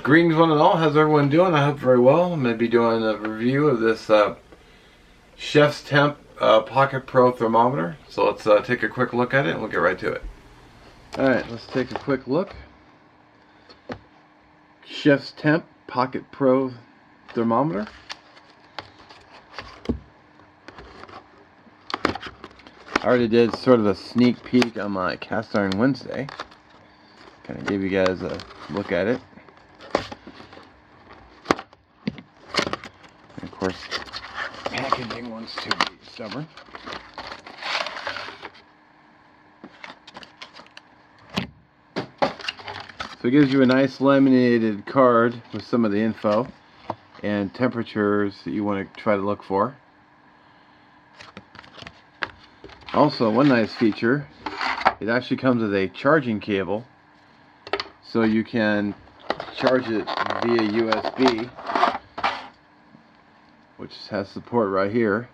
Greetings one and all, how's everyone doing? I hope very well. I'm going to be doing a review of this ChefsTemp Pocket Pro thermometer. So let's take a quick look at it and we'll get right to it. Alright, let's take a quick look. ChefsTemp Pocket Pro thermometer. I already did sort of a sneak peek on my Cast Iron Wednesday. Kind of gave you guys a look at it. And of course, packaging wants to be stubborn. So it gives you a nice laminated card with some of the info and temperatures that you want to try to look for. Also, one nice feature, it actually comes with a charging cable, so you can charge it via USB, which has support right here,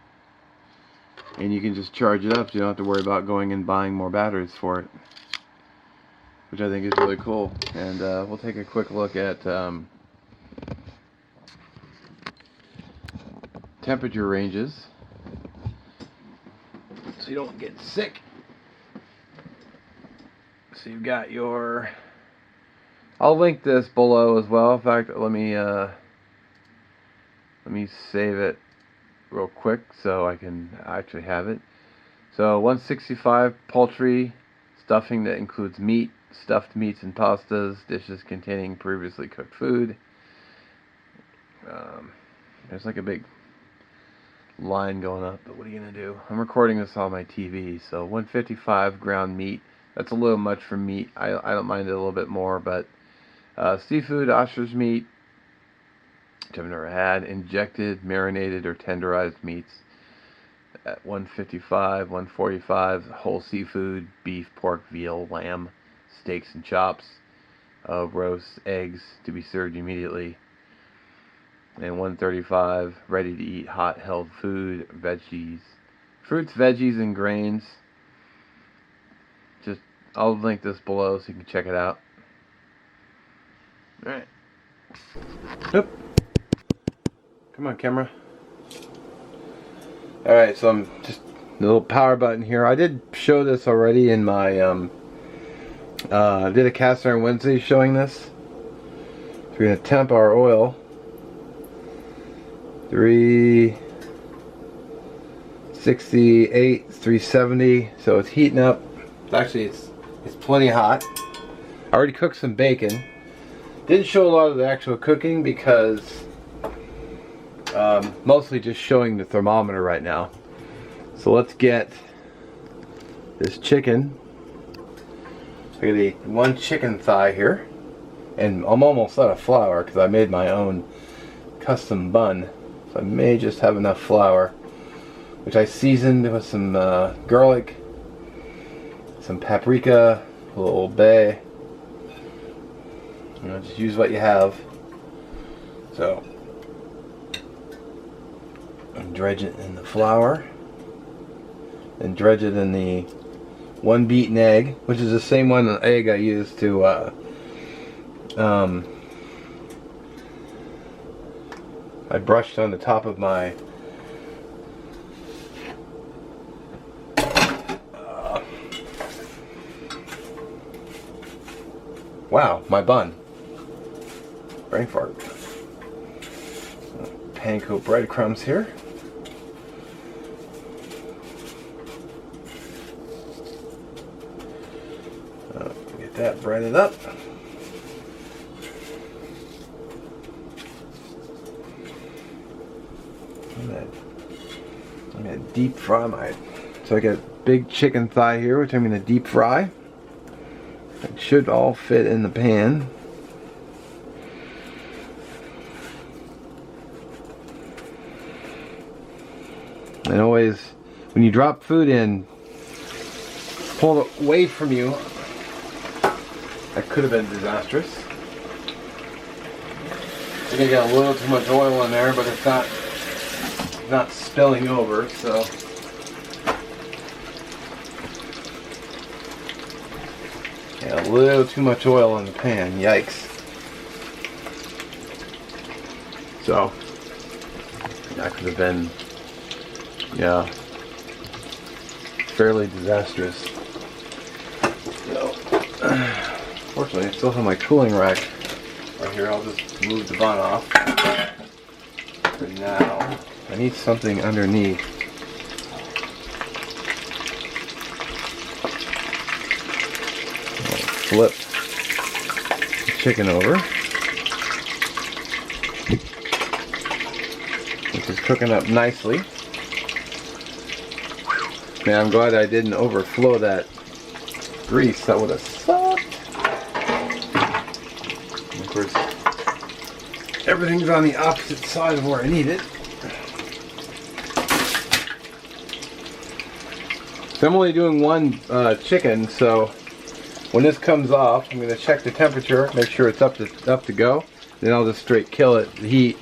and you can just charge it up so you don't have to worry about going and buying more batteries for it, which I think is really cool. And we'll take a quick look at temperature ranges so you don't get sick. So you've got your, I'll link this below as well. In fact, let me save it real quick so I can actually have it. So 165 poultry stuffing that includes meat, stuffed meats and pastas, dishes containing previously cooked food. There's like a big line going up, but what are you gonna do? I'm recording this on my TV. So 155 ground meat. That's a little much for meat. I don't mind it a little bit more, but seafood, ostrich meat, which I've never had, injected, marinated, or tenderized meats at 155, 145, whole seafood, beef, pork, veal, lamb, steaks and chops, roasts, eggs to be served immediately, and 135, ready to eat, hot held food, veggies, fruits, veggies, and grains. Just, I'll link this below so you can check it out. Alright. Yep. Come on, camera. Alright, so I'm just a little power button here. I did show this already in my I did a Cast Iron Wednesday showing this. So we're gonna temp our oil 368, 370. So it's heating up. Actually, it's plenty hot. I already cooked some bacon. Didn't show a lot of the actual cooking because mostly just showing the thermometer right now. So let's get this chicken. I got one chicken thigh here, and I'm almost out of flour because I made my own custom bun. So I may just have enough flour, which I seasoned with some garlic, some paprika, a little Old Bay. You know, just use what you have. So, and dredge it in the flour, and dredge it in the one beaten egg, which is the same one egg I used to I brushed on the top of my wow, my bun. Brain fart. Panko breadcrumbs here. Get that breaded up. I'm gonna deep fry my. So I got big chicken thigh here, which I'm gonna deep fry. It should all fit in the pan. And always, when you drop food in, pull it away from you. That could have been disastrous. You're gonna get a little too much oil in there, but it's not spilling over, so. Yeah, a little too much oil in the pan, yikes. So that could have been, yeah, fairly disastrous. So, fortunately, I still have my cooling rack right here. I'll just move the bun off for now. I need something underneath. I'll flip the chicken over, which is cooking up nicely. Man, I'm glad I didn't overflow that grease. That would have sucked. And of course, everything's on the opposite side of where I need it. So I'm only doing one chicken, so when this comes off, I'm going to check the temperature, make sure it's up to go. Then I'll just straight kill it, the heat.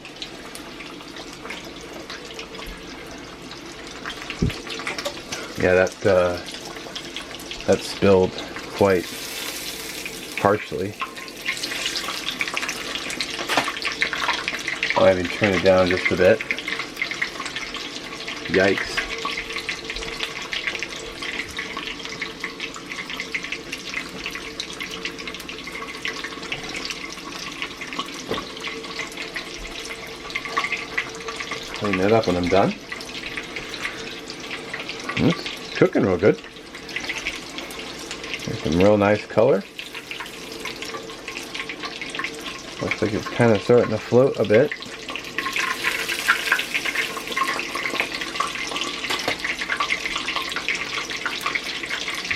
Yeah, that spilled quite harshly. I'll even turn it down just a bit. Yikes. Clean that up when I'm done. It's cooking real good. There's some real nice color. Looks like it's kind of starting to float a bit.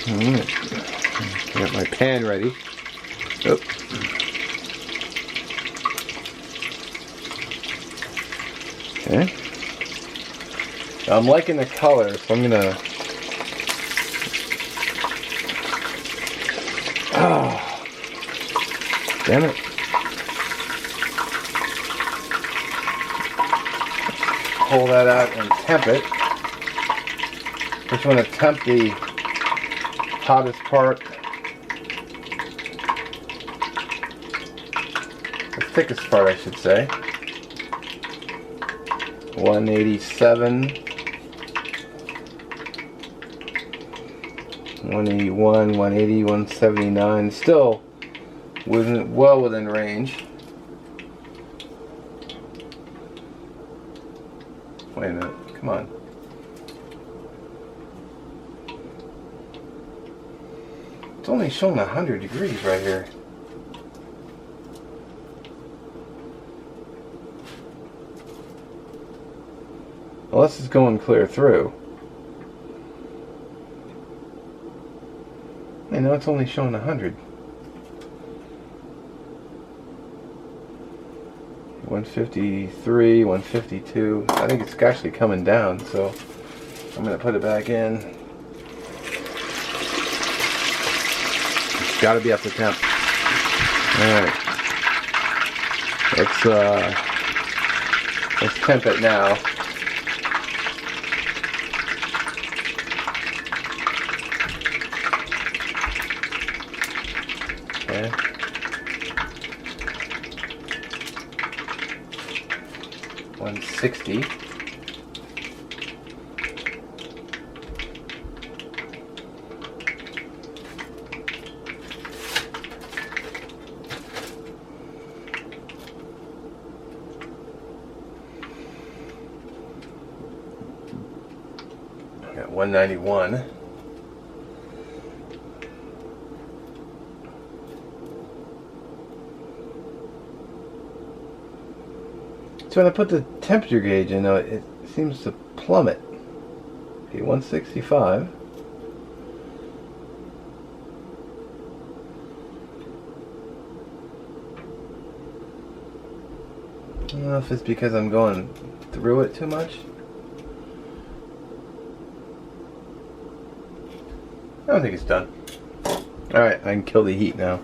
Alright. Got my pan ready. Oh. Okay. Now I'm liking the color, so I'm gonna. Oh, damn it! Pull that out and temp it. Just want to temp the hottest part, the thickest part, I should say. 187, 181, 180, 179, still well within range. Wait a minute, come on. It's only showing 100 degrees right here. Unless it's going clear through. I know it's only showing 100. 153, 152. I think it's actually coming down, so I'm going to put it back in. It's got to be up to temp. Alright. Let's temp it now. Okay. $160. Got 191. So when I put the temperature gauge in, though, it seems to plummet. Okay, 165. I don't know if it's because I'm going through it too much. I don't think it's done. Alright, I can kill the heat now.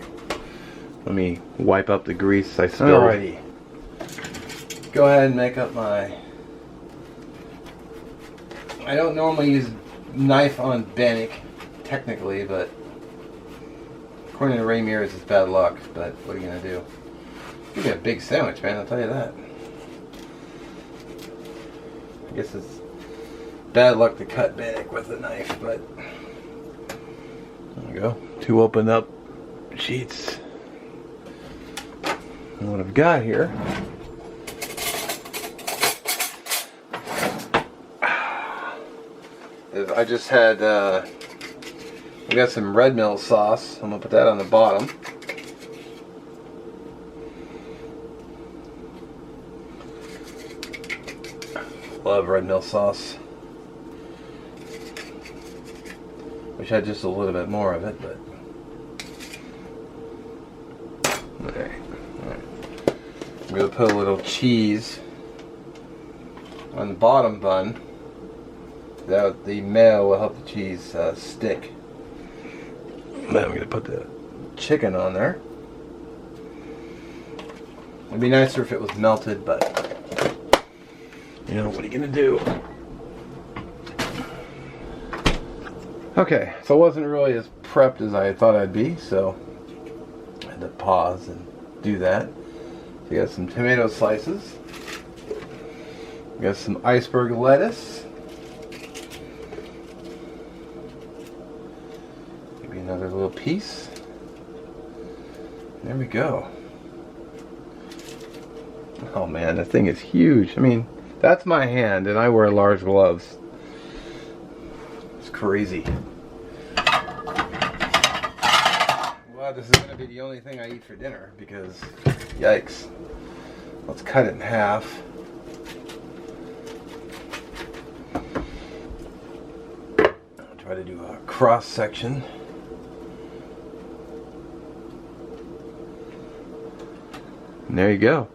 Let me wipe up the grease I spilled. Alrighty. Go ahead and make up my... I don't normally use knife on bannock, technically, but according to Ray Mears, it's bad luck, but what are you going to do? It's going to be a big sandwich, man, I'll tell you that. I guess it's bad luck to cut big with a knife, but there we go. 2 opened up sheets. And what I've got here is I just had, we got some red mill sauce. I'm going to put that on the bottom. Love red mill sauce. Wish I had just a little bit more of it, but okay. Alright. I'm going to put a little cheese on the bottom bun. That the mayo will help the cheese stick. Then I'm going to put the chicken on there. It'd be nicer if it was melted, but you know, what are you going to do? Okay, so I wasn't really as prepped as I thought I'd be, so I had to pause and do that. So you got some tomato slices. You got some iceberg lettuce. Maybe another little piece. There we go. Oh man, that thing is huge. I mean, that's my hand, and I wear large gloves. It's crazy. Well, this is going to be the only thing I eat for dinner, because, yikes. Let's cut it in half. I'll try to do a cross section. And there you go.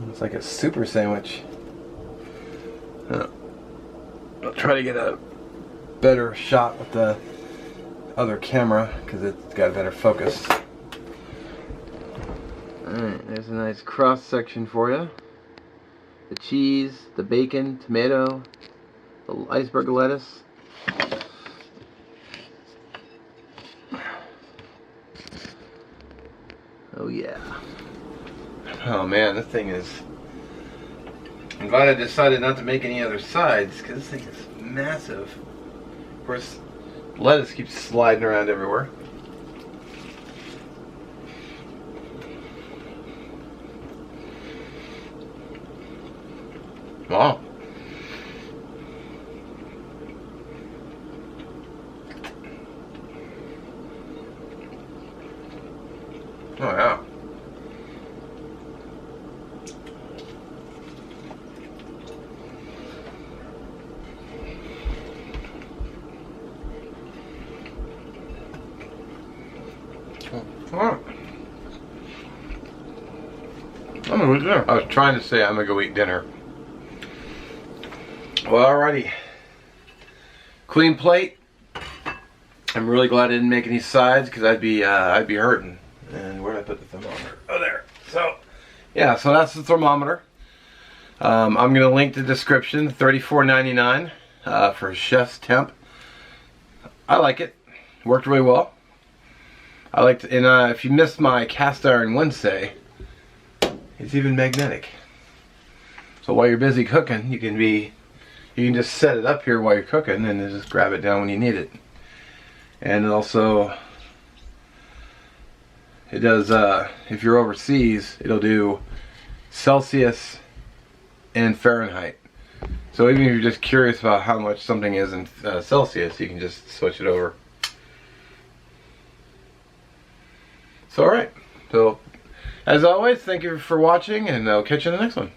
It's like a super sandwich. I'll try to get a better shot with the other camera because it's got a better focus. Alright, there's a nice cross section for you. The cheese, the bacon, tomato, the iceberg lettuce. Oh yeah. Oh man, this thing is... I'm glad I decided not to make any other sides, because this thing is massive. Of course, lettuce keeps sliding around everywhere. Wow. Oh yeah. I'm gonna eat dinner. I was trying to say I'm gonna go eat dinner. Well, alrighty. Clean plate. I'm really glad I didn't make any sides because I'd be hurting. And where did I put the thermometer? Oh, there. So, yeah. So that's the thermometer. I'm gonna link the description. $34.99 for ChefsTemp. I like it. Worked really well. I liked, and if you missed my cast iron Wednesday, it's even magnetic. So while you're busy cooking, you can just set it up here while you're cooking, and then just grab it down when you need it. And it also, it does. If you're overseas, it'll do Celsius and Fahrenheit. So even if you're just curious about how much something is in Celsius, you can just switch it over. So alright, so as always, thank you for watching, and I'll catch you in the next one.